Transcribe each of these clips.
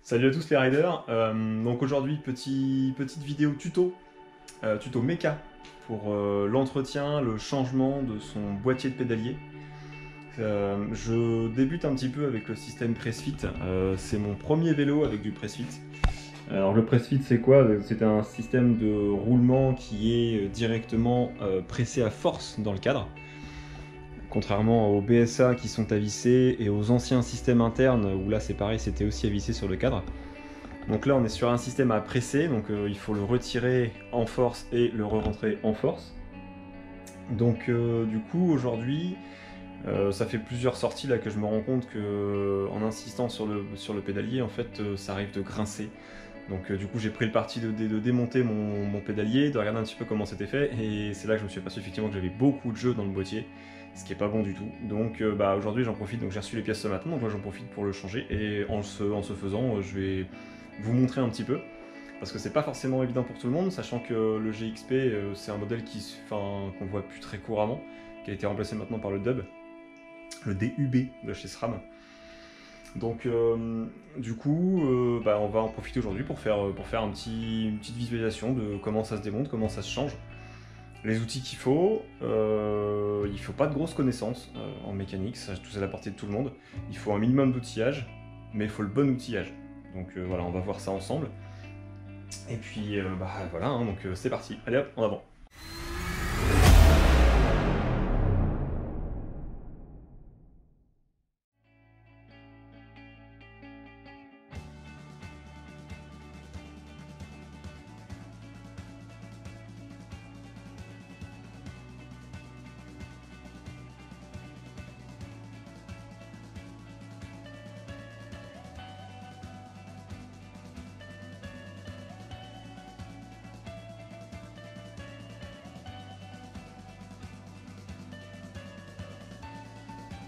Salut à tous les riders. Donc aujourd'hui petite vidéo tuto, tuto méca pour l'entretien, le changement de son boîtier de pédalier. Je débute un petit peu avec le système Pressfit. C'est mon premier vélo avec du Pressfit. Alors le Pressfit c'est quoi? C'est un système de roulement qui est directement pressé à force dans le cadre. Contrairement aux BSA qui sont à visser et aux anciens systèmes internes où là c'est pareil, c'était aussi à visser sur le cadre. Donc là on est sur un système à presser, donc il faut le retirer en force et le re-rentrer en force. Donc du coup aujourd'hui ça fait plusieurs sorties là que je me rends compte que en insistant sur le pédalier en fait ça arrive de grincer. Donc du coup j'ai pris le parti de démonter mon pédalier, de regarder un petit peu comment c'était fait, et c'est là que je me suis aperçu effectivement que j'avais beaucoup de jeux dans le boîtier, ce qui est pas bon du tout. Donc aujourd'hui j'en profite, donc j'ai reçu les pièces ce matin, donc moi j'en profite pour le changer, et en ce faisant je vais vous montrer un petit peu, parce que c'est pas forcément évident pour tout le monde, sachant que le GXP c'est un modèle qu'on voit plus très couramment, qui a été remplacé maintenant par le DUB, le DUB de chez SRAM. Donc du coup, on va en profiter aujourd'hui pour faire une petite visualisation de comment ça se démonte, comment ça se change, les outils qu'il faut. Il faut pas de grosses connaissances en mécanique, ça tout est à la portée de tout le monde. Il faut un minimum d'outillage, mais il faut le bon outillage. Donc voilà, on va voir ça ensemble. Et puis voilà, hein, donc c'est parti. Allez hop, en avant.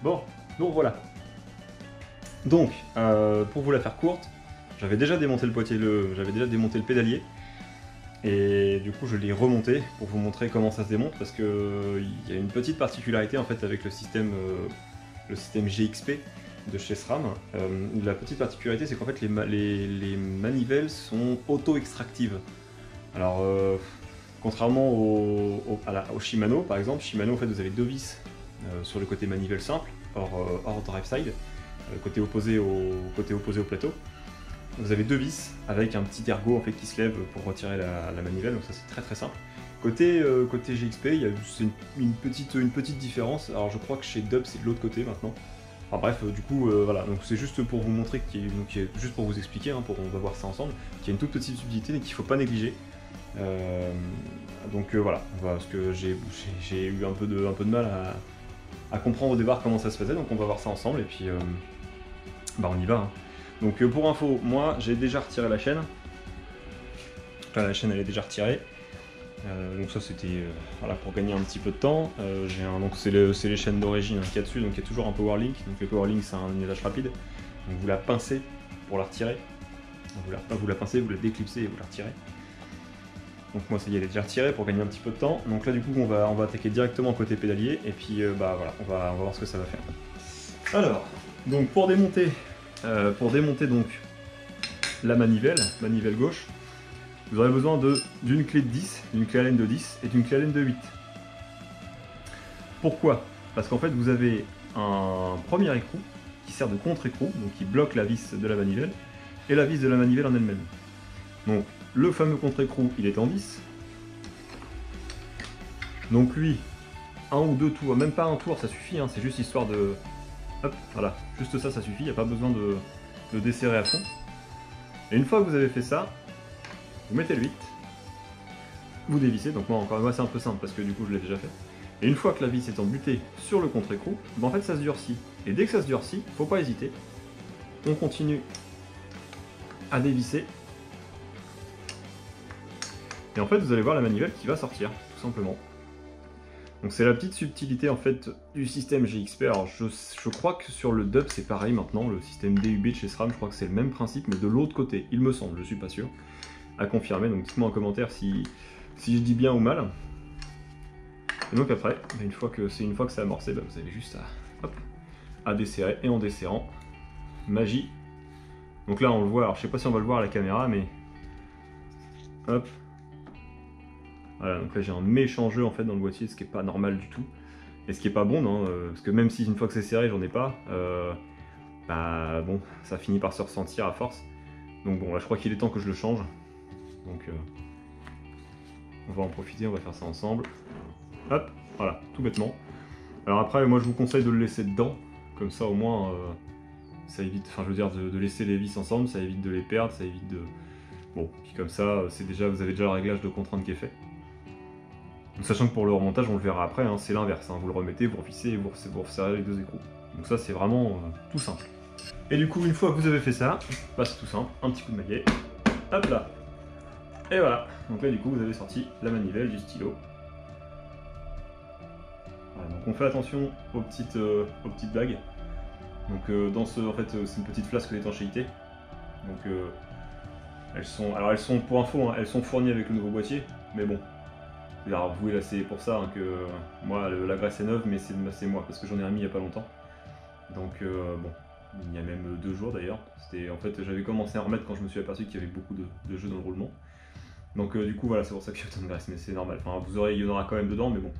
Bon, donc voilà. Donc, pour vous la faire courte, j'avais déjà démonté le pédalier, et du coup je l'ai remonté pour vous montrer comment ça se démonte, parce que il y a une petite particularité en fait avec le système GXP de chez SRAM. La petite particularité c'est qu'en fait les manivelles sont auto-extractives. Alors contrairement au Shimano par exemple, Shimano en fait vous avez deux vis sur le côté manivelle simple, hors drive side, côté opposé au plateau. Vous avez deux vis avec un petit ergot en fait qui se lève pour retirer la manivelle, donc ça c'est très très simple. Côté GXP, il y a une petite différence. Alors je crois que chez Dub c'est de l'autre côté maintenant. Enfin bref, du coup voilà, donc c'est juste pour vous montrer, juste pour vous expliquer, hein, on va voir ça ensemble, qu'il y a une toute petite subtilité mais qu'il ne faut pas négliger. Voilà, parce que j'ai eu un peu de mal à comprendre au départ comment ça se faisait, donc on va voir ça ensemble et puis on y va. Hein. Donc pour info, moi j'ai déjà retiré la chaîne. Là, la chaîne elle est déjà retirée. Donc ça c'était voilà, pour gagner un petit peu de temps. Donc c'est les chaînes d'origine qu'il y a dessus, donc il y a toujours un power link. Donc le power link c'est un usage rapide. Donc vous la pincez pour la retirer. Vous la pincez, vous la déclipsez et vous la retirez. Donc moi ça y est, elle est déjà retirée pour gagner un petit peu de temps. Donc là du coup on va attaquer directement côté pédalier et puis voilà, on va voir ce que ça va faire. Alors, donc pour démonter donc la manivelle gauche, vous aurez besoin d'une clé de 10, d'une clé Allen de 10 et d'une clé Allen de 8. Pourquoi? Parce qu'en fait vous avez un premier écrou qui sert de contre-écrou, donc qui bloque la vis de la manivelle, et la vis de la manivelle en elle-même. Donc le fameux contre-écrou il est en 10. Donc lui, un ou deux tours, même pas un tour ça suffit, hein, c'est juste histoire de... Hop, voilà, juste ça suffit, il n'y a pas besoin de desserrer à fond. Et une fois que vous avez fait ça, vous mettez le 8, vous dévissez, donc moi c'est un peu simple parce que du coup je l'ai déjà fait. Et une fois que la vis est embutée sur le contre-écrou, en fait ça se durcit. Et dès que ça se durcit, faut pas hésiter, on continue à dévisser. Et en fait vous allez voir la manivelle qui va sortir, tout simplement. Donc c'est la petite subtilité en fait du système GXP. Alors je crois que sur le Dub c'est pareil maintenant, le système DUB de chez SRAM, je crois que c'est le même principe mais de l'autre côté, il me semble, je suis pas sûr. À confirmer, donc dites-moi en commentaire si je dis bien ou mal. Et donc après, une fois que c'est amorcé, vous avez juste à desserrer, et en desserrant, magie, Donc là on le voit, alors je sais pas si on va le voir à la caméra, mais hop. Voilà, donc là j'ai un méchant jeu en fait dans le boîtier, ce qui est pas normal du tout. Et ce qui est pas bon, non, parce que même si une fois que c'est serré j'en ai pas, bah bon, ça finit par se ressentir à force. Donc bon, là je crois qu'il est temps que je le change. Donc on va en profiter, on va faire ça ensemble. Hop, voilà, tout bêtement. Alors après, moi je vous conseille de le laisser dedans, comme ça au moins ça évite, enfin je veux dire de laisser les vis ensemble, ça évite de les perdre, ça évite de... Bon, puis comme ça, c'est déjà, vous avez déjà le réglage de contrainte qui est fait. Donc, sachant que pour le remontage, on le verra après, hein, c'est l'inverse, hein, vous le remettez, vous revissez et vous resserrez les deux écrous. Donc ça c'est vraiment tout simple. Et du coup, une fois que vous avez fait ça, bah c'est tout simple, un petit coup de maillet, hop là. Et voilà, donc là du coup vous avez sorti la manivelle du stylo. Voilà, donc on fait attention aux petites blagues. Donc dans ce, en fait, c'est une petite flasque d'étanchéité. Donc elles sont pour info, hein, elles sont fournies avec le nouveau boîtier, mais bon. Alors vous là c'est pour ça hein, que moi la graisse est neuve, mais c'est moi parce que j'en ai remis il y a pas longtemps. Donc bon, il y a même 2 jours d'ailleurs. C'était en fait j'avais commencé à en remettre quand je me suis aperçu qu'il y avait beaucoup de jeux dans le roulement. Donc du coup voilà, c'est pour ça qu'il y a autant de graisse, mais c'est normal. Enfin il y en aura quand même dedans, mais bon,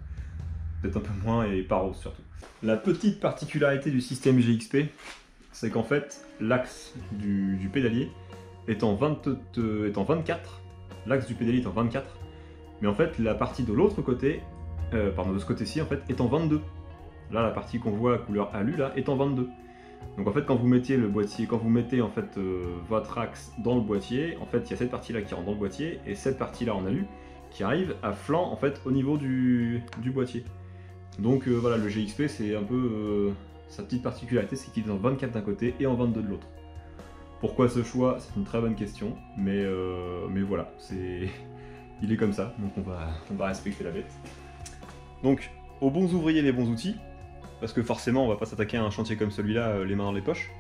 peut-être un peu moins et pas rose surtout. La petite particularité du système GXP, c'est qu'en fait l'axe du pédalier est en 24, l'axe du pédalier est en 24, mais en fait la partie de l'autre côté, pardon de ce côté-ci en fait, est en 22. Là la partie qu'on voit couleur alu là est en 22. Donc en fait quand vous mettez le boîtier, quand vous mettez en fait votre axe dans le boîtier, en fait il y a cette partie là qui rentre dans le boîtier et cette partie là en alu qui arrive à flanc en fait au niveau du boîtier. Donc voilà, le GXP c'est un peu sa petite particularité, c'est qu'il est en 24 d'un côté et en 22 de l'autre. Pourquoi ce choix? C'est une très bonne question, mais voilà, il est comme ça, donc on va respecter la bête. Donc, aux bons ouvriers les bons outils, parce que forcément on va pas s'attaquer à un chantier comme celui-là les mains dans les poches.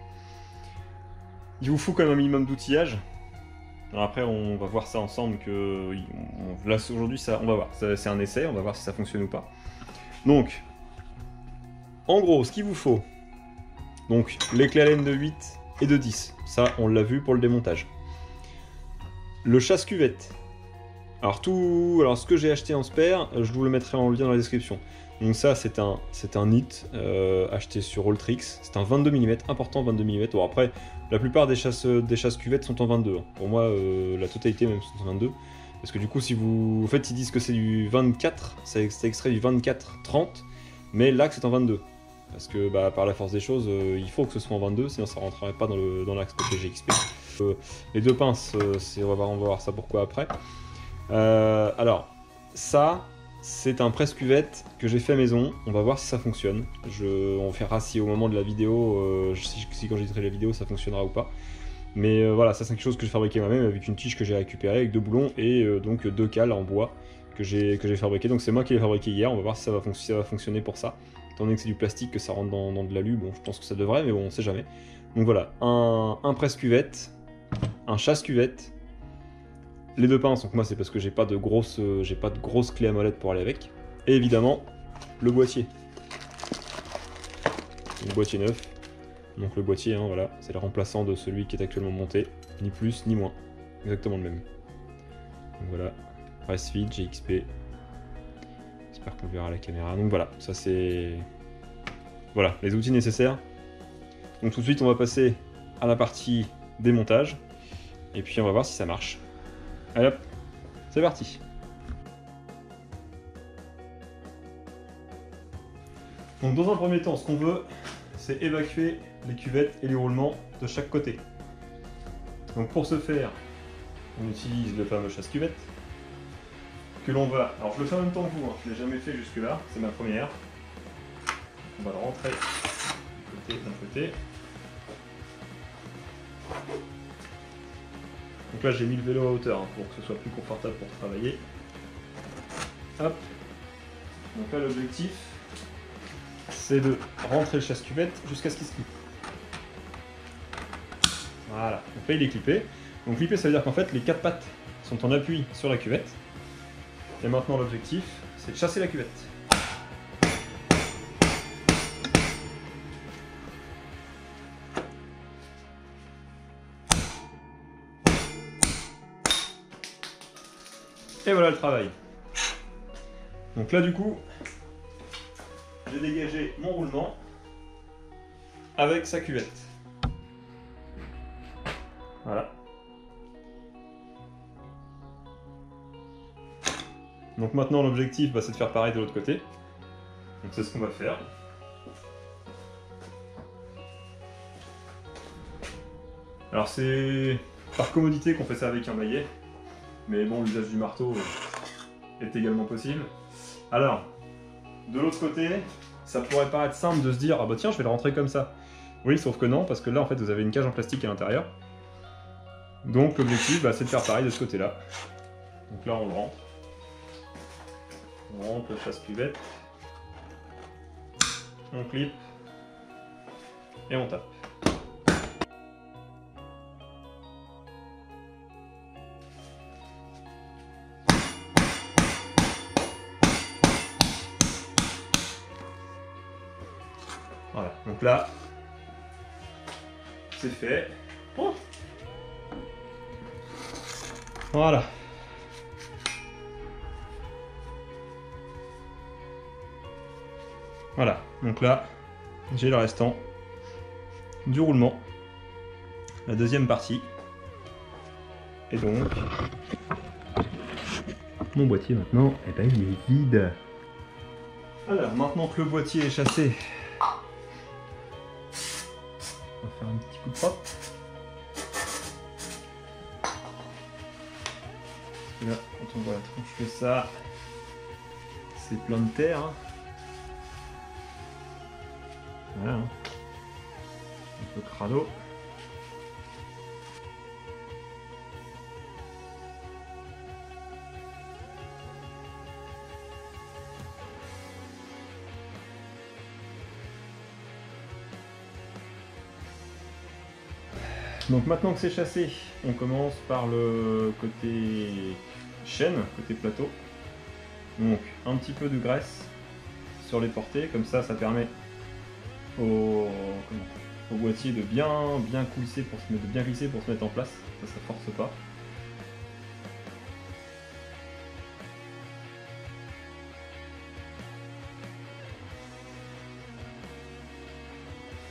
Il vous faut quand même un minimum d'outillage. Alors après on va voir ça ensemble, que là aujourd'hui on va voir, c'est un essai, on va voir si ça fonctionne ou pas. Donc, en gros, ce qu'il vous faut, donc les clés Allen de 8 et de 10, ça on l'a vu pour le démontage. Le chasse-cuvette. Alors ce que j'ai acheté en spare, je vous le mettrai en lien dans la description. Donc ça c'est un NIT acheté sur Alltrix, c'est un 22 mm, important 22 mm. Bon après, la plupart des chasse-cuvettes sont en 22. Hein. Pour moi, la totalité même sont en 22. Parce que du coup, si vous... En fait, ils disent que c'est du 24, c'est extrait du 24-30, mais l'axe est en 22. Parce que bah, par la force des choses, il faut que ce soit en 22, sinon ça rentrerait pas dans l'axe côté GXP. Les 2 pinces, on va voir ça pourquoi après. Alors, ça, c'est un presse-cuvette que j'ai fait à maison. On va voir si ça fonctionne. On verra si au moment de la vidéo, si quand j'éditerai la vidéo, ça fonctionnera ou pas. Mais voilà, ça c'est quelque chose que j'ai fabriqué moi-même avec une tige que j'ai récupérée avec 2 boulons et donc 2 cales en bois que j'ai fabriqué. Donc c'est moi qui l'ai fabriqué hier, on va voir si ça va fonctionner pour ça. Étant donné que c'est du plastique, que ça rentre dans de l'alu, bon je pense que ça devrait, mais bon on sait jamais. Donc voilà, un presse-cuvette, un chasse-cuvette, les 2 pinces, donc moi c'est parce que j'ai pas de grosses clés à molette pour aller avec. Et évidemment, le boîtier. Le boîtier neuf. Donc le boîtier, hein, voilà, c'est le remplaçant de celui qui est actuellement monté, ni plus ni moins, exactement le même. Donc voilà, Pressfit, GXP, j'espère qu'on le verra à la caméra. Donc voilà, ça c'est... Voilà, les outils nécessaires. Donc tout de suite on va passer à la partie démontage, et puis on va voir si ça marche. Allez hop, c'est parti. Donc dans un premier temps, ce qu'on veut, c'est évacuer les cuvettes et les roulements de chaque côté. Donc pour ce faire, on utilise le fameux chasse-cuvette que l'on va... Alors je le fais en même temps que vous, hein. Je ne l'ai jamais fait jusque là, c'est ma première. On va le rentrer d'un côté. Donc là j'ai mis le vélo à hauteur hein, pour que ce soit plus confortable pour travailler. Hop. Donc là l'objectif, c'est de rentrer le chasse-cuvette jusqu'à ce qu'il se clippe. Voilà, donc là il est clippé. Donc clippé ça veut dire qu'en fait les 4 pattes sont en appui sur la cuvette. Et maintenant l'objectif, c'est de chasser la cuvette. Et voilà le travail. Donc là du coup, j'ai dégagé mon roulement avec sa cuvette. Voilà. Donc maintenant l'objectif c'est de faire pareil de l'autre côté. Donc c'est ce qu'on va faire. Alors c'est par commodité qu'on fait ça avec un maillet. Mais bon, l'usage du marteau est également possible. Alors, de l'autre côté, ça pourrait paraître simple de se dire « Ah bah tiens, je vais le rentrer comme ça ». Oui, sauf que non, parce que là, en fait, vous avez une cage en plastique à l'intérieur. Donc l'objectif, c'est de faire pareil de ce côté-là. Donc là, on le rentre. On rentre le chasse-cuvette. On clip. Et on tape. Voilà, donc là, c'est fait. Oh, voilà. Voilà, donc là, j'ai le restant du roulement. La deuxième partie. Et donc, mon boîtier maintenant, eh ben, il est vide. Alors, maintenant que le boîtier est chassé, on va faire un petit coup de propre. Là, quand on voit la tronche que ça, c'est plein de terre. Hein. Voilà. Hein. Un peu crado. Donc maintenant que c'est chassé, on commence par le côté chaîne, côté plateau. Donc un petit peu de graisse sur les portées, comme ça permet au boîtier de bien glisser pour se mettre en place, ça force pas.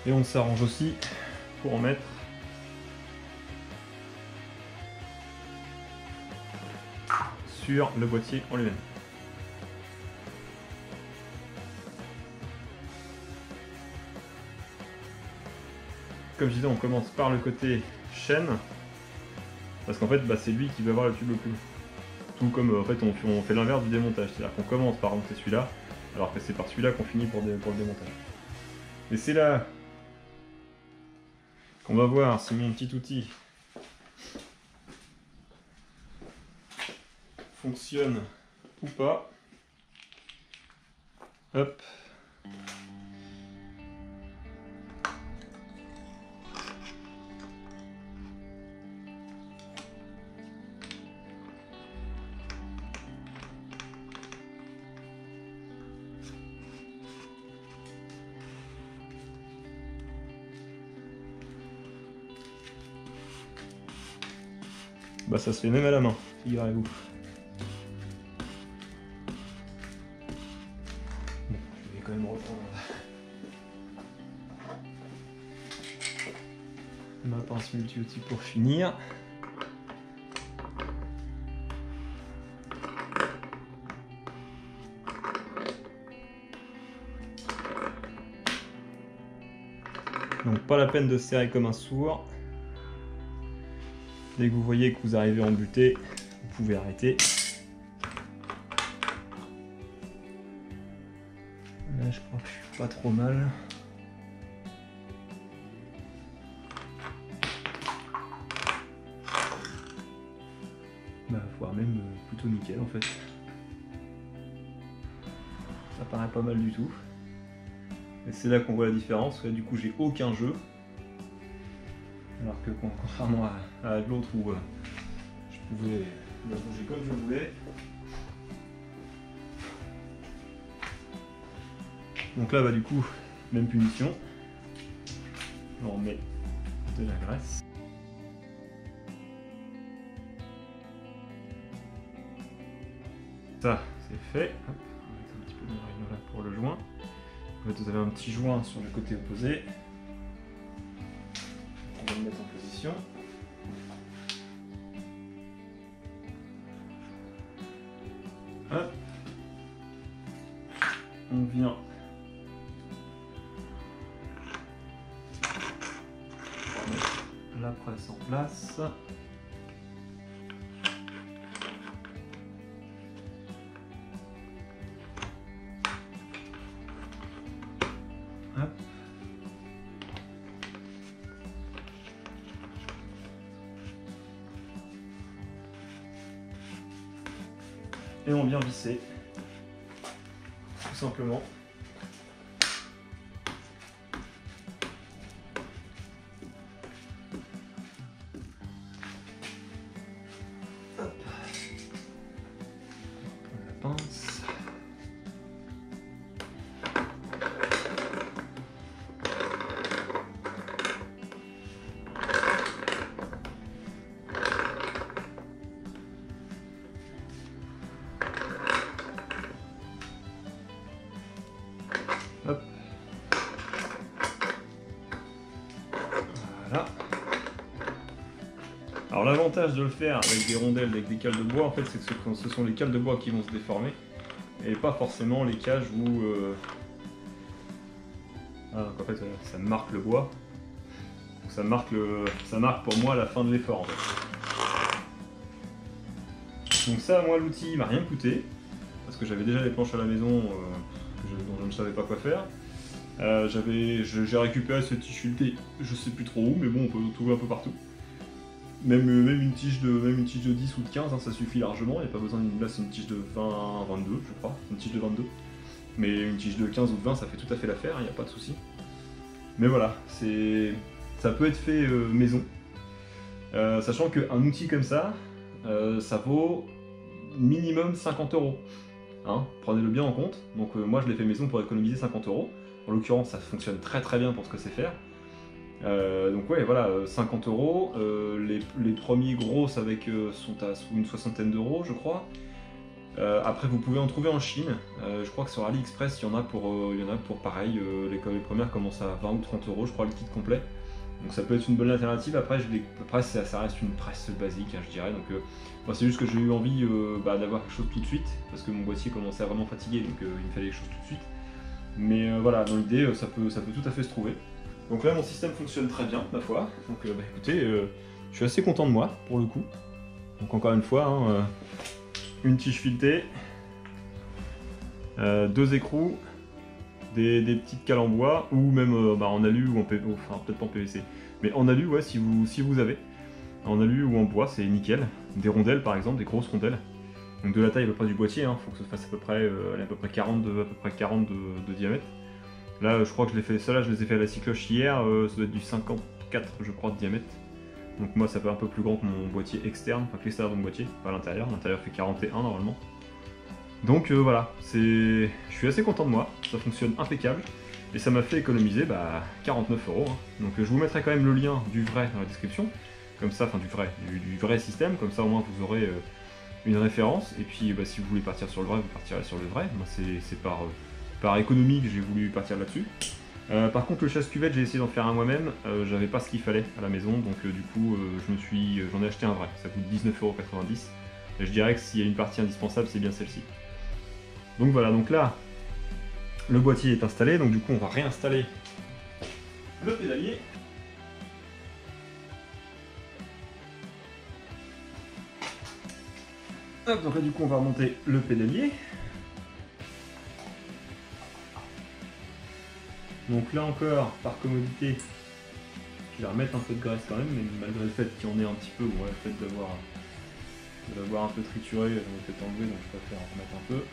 Et on s'arrange aussi pour en mettre sur le boîtier en lui-même. Comme je disais, on commence par le côté chaîne, parce qu'en fait c'est lui qui va avoir le tube le plus long. Tout comme en fait on fait l'inverse du démontage, c'est-à-dire qu'on commence par monter celui-là, alors que c'est par celui-là qu'on finit pour le démontage. Et c'est là qu'on va voir si mon petit outil fonctionne ou pas. Hop. Bah ça se fait même à la main, figurez-vous. Bon, je vais quand même reprendre ma pince multi-outil pour finir. Donc pas la peine de serrer comme un sourd. Dès que vous voyez que vous arrivez en butée, vous pouvez arrêter. Là, je crois que je suis pas trop mal. Bah, voire même plutôt nickel en fait. Ça paraît pas mal du tout. Et c'est là qu'on voit la différence. Là, du coup, j'ai aucun jeu. Alors que contrairement à l'autre où je pouvais la bouger comme je voulais. Donc là, bah du coup, même punition. On remet de la graisse. Ça, c'est fait. Hop, on va mettre un petit peu de règle là pour le joint. En fait, vous avez un petit joint sur le côté opposé. On va le mettre en position. Hop. On vient remettre la presse en place. Hop. Et on vient visser, tout simplement. Hop. On la pince. Hop. Voilà. Alors l'avantage de le faire avec des rondelles, avec des cales de bois, en fait, c'est que ce sont les cales de bois qui vont se déformer et pas forcément les cages où ah, en fait, ça marque le bois. Donc ça marque pour moi la fin de l'effort en fait. Donc ça, moi, l'outil m'a rien coûté parce que j'avais déjà des planches à la maison dont je ne savais pas quoi faire. J'ai récupéré ce tige fileté, je sais plus trop où, mais bon, on peut le trouver un peu partout. Même une tige de 10 ou de 15, hein, ça suffit largement, il n'y a pas besoin d'une. Là, c'est une tige de 20, 22, je crois, une tige de 22. Mais une tige de 15 ou de 20, ça fait tout à fait l'affaire, il n'y a pas de souci. Mais voilà, ça peut être fait maison. Sachant qu'un outil comme ça, ça vaut minimum 50 €. Hein, prenez-le bien en compte. Donc moi je l'ai fait maison pour économiser 50 €. En l'occurrence ça fonctionne très très bien pour ce que c'est faire. Donc ouais voilà, 50 €. Les premiers grosses avec sont à une soixantaine d'euros je crois. Après vous pouvez en trouver en Chine. Je crois que sur AliExpress il y en a pour pareil. Les premières commencent à 20 ou 30 € je crois le kit complet. Donc ça peut être une bonne alternative. Après ça reste une presse basique hein, je dirais. Donc moi c'est juste que j'ai eu envie d'avoir quelque chose tout de suite parce que mon boîtier commençait à vraiment fatiguer donc il me fallait quelque chose tout de suite. Mais voilà, dans l'idée ça peut tout à fait se trouver. Donc là mon système fonctionne très bien ma foi. Donc écoutez, je suis assez content de moi pour le coup. Donc encore une fois, hein, une tige filetée, 2 écrous, des petites cales en bois ou même en alu ou en PVC, enfin peut-être pas en PVC, mais en alu ouais si vous avez. En alu ou en bois, c'est nickel. Des rondelles par exemple, des grosses rondelles. Donc de la taille à peu près du boîtier, hein, faut que ça fasse à peu près 40 de diamètre. Là je crois que je les ai fait à la cycloche hier, ça doit être du 54 je crois de diamètre. Donc moi ça fait un peu plus grand que mon boîtier externe, enfin que l'extérieur de mon boîtier, pas l'intérieur. L'intérieur fait 41 normalement. Donc voilà, je suis assez content de moi, ça fonctionne impeccable. Et ça m'a fait économiser 49 €. Hein. Donc je vous mettrai quand même le lien du vrai dans la description. Comme ça, enfin du vrai système, comme ça au moins vous aurez une référence. Et puis si vous voulez partir sur le vrai, vous partirez sur le vrai. Moi c'est par économie que j'ai voulu partir là-dessus. Par contre le chasse-cuvette, j'ai essayé d'en faire un moi-même, j'avais pas ce qu'il fallait à la maison, donc du coup j'en ai acheté un vrai, ça coûte 19,90 €. Et je dirais que s'il y a une partie indispensable, c'est bien celle-ci. Donc voilà, donc là, le boîtier est installé, donc du coup on va réinstaller le pédalier. Hop, donc là du coup on va remonter le pédalier. Donc là encore, par commodité, je vais remettre un peu de graisse quand même, mais malgré le fait qu'il y en ait un petit peu, ou le fait d'avoir un peu trituré, j'en ai peut-être enlevé, donc je préfère en remettre un peu.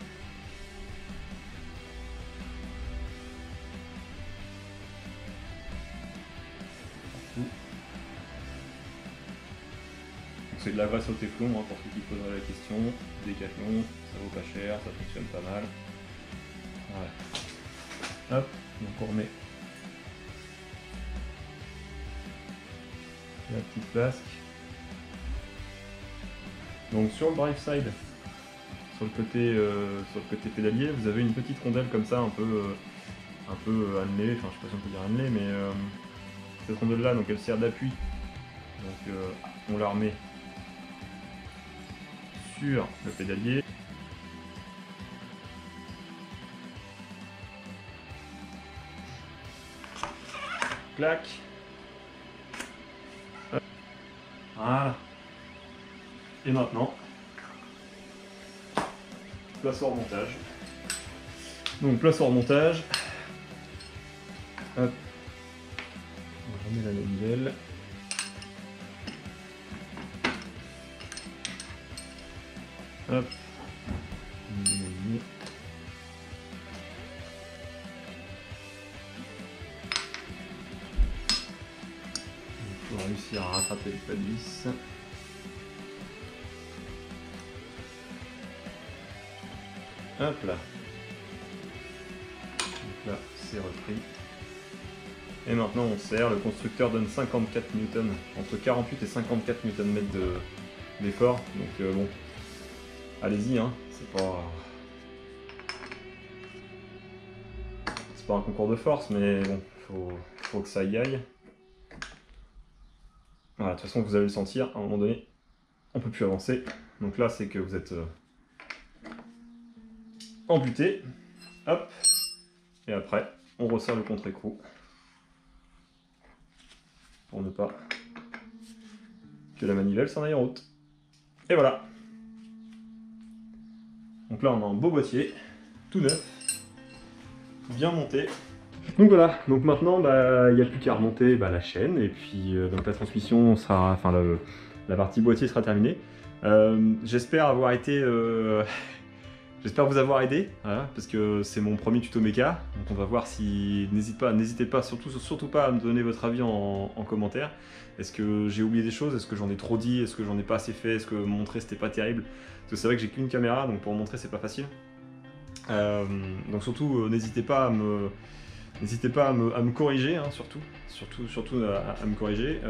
C'est de la graisse au téflon, hein, pour ceux qui poseraient la question. Décathlon, ça vaut pas cher, ça fonctionne pas mal. Voilà. Hop, donc on remet la petite vasque. Donc sur le drive side, sur le côté pédalier, vous avez une petite rondelle comme ça, un peu annelée, enfin je sais pas si on peut dire annelée, mais cette rondelle là, donc elle sert d'appui. Donc on la remet sur le pédalier. Clac. Hop. Voilà. Et maintenant, place au remontage. Donc place au remontage. Hop. On remet la manivelle. Hop. Il faut réussir à rattraper le pas de vis. Hop là. Donc là, c'est repris. Et maintenant on serre, le constructeur donne 54 newtons, entre 48 et 54 Nm d'effort, donc bon, allez-y, hein, c'est pas un concours de force, mais bon, faut que ça y aille. Voilà, de toute façon vous allez le sentir, à un moment donné, on peut plus avancer, donc là c'est que vous êtes amputé, hop, et après on resserre le contre-écrou. Pour ne pas que la manivelle s'en aille en route. Et voilà. Donc là on a un beau boîtier, tout neuf, bien monté. Donc voilà, donc maintenant il n'y a plus qu'à remonter la chaîne et puis donc la transmission sera, enfin la partie boîtier sera terminée. J'espère avoir été j'espère vous avoir aidé, voilà, parce que c'est mon premier tuto méca, donc on va voir si... N'hésitez pas, surtout pas à me donner votre avis en commentaire. Est-ce que j'ai oublié des choses? Est-ce que j'en ai trop dit? Est-ce que j'en ai pas assez fait? Est-ce que montrer c'était pas terrible? Parce que c'est vrai que j'ai qu'une caméra, donc pour montrer c'est pas facile. Donc surtout, n'hésitez pas à me corriger, hein, surtout à me corriger.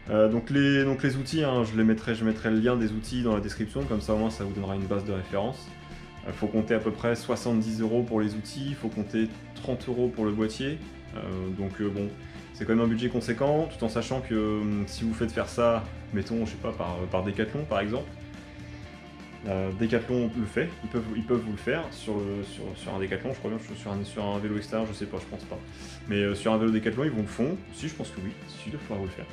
Donc les outils, hein, je mettrai le lien des outils dans la description, comme ça au moins ça vous donnera une base de référence. Il faut compter à peu près 70 € pour les outils, il faut compter 30 € pour le boîtier. Donc bon, c'est quand même un budget conséquent, tout en sachant que si vous faites faire ça, mettons, je sais pas, par Decathlon par exemple, Decathlon le fait, ils peuvent vous le faire sur un Decathlon, je crois bien, sur un vélo extérieur, je sais pas, je pense pas. Mais sur un vélo Decathlon, ils vous le font, si je pense que oui, si il faudra vous le faire.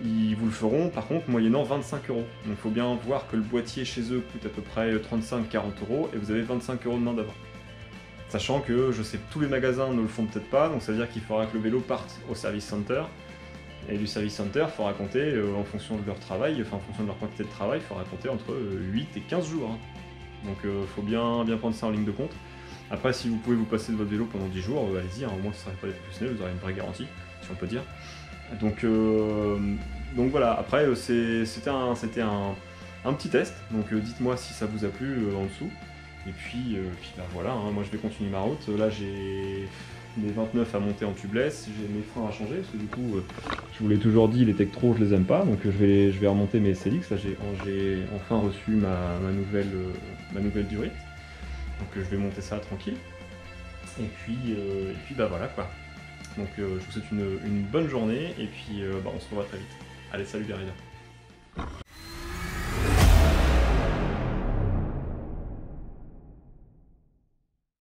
Ils vous le feront par contre moyennant 25 €. Donc il faut bien voir que le boîtier chez eux coûte à peu près 35-40 € et vous avez 25 € de main d'œuvre. Sachant que je sais que tous les magasins ne le font peut-être pas, donc ça veut dire qu'il faudra que le vélo parte au service center. Et du service center, il faudra compter en fonction de leur travail, enfin en fonction de leur quantité de travail, il faudra compter entre 8 et 15 jours. Hein. Donc il faut bien prendre ça en ligne de compte. Après, si vous pouvez vous passer de votre vélo pendant 10 jours, allez-y, hein, au moins ce ne sera pas des professionnels, vous aurez une vraie garantie, si on peut dire. Donc voilà, après c'était un petit test, donc dites-moi si ça vous a plu en dessous. Et puis voilà, hein, moi je vais continuer ma route. Là j'ai mes 29 à monter en tubeless, j'ai mes freins à changer, parce que du coup, je vous l'ai toujours dit, les Tektro je les aime pas, donc je vais remonter mes SLX. Là j'ai enfin reçu ma nouvelle durite, donc je vais monter ça tranquille. Et puis voilà quoi. Donc je vous souhaite une bonne journée et puis on se revoit très vite. Allez, salut les riders.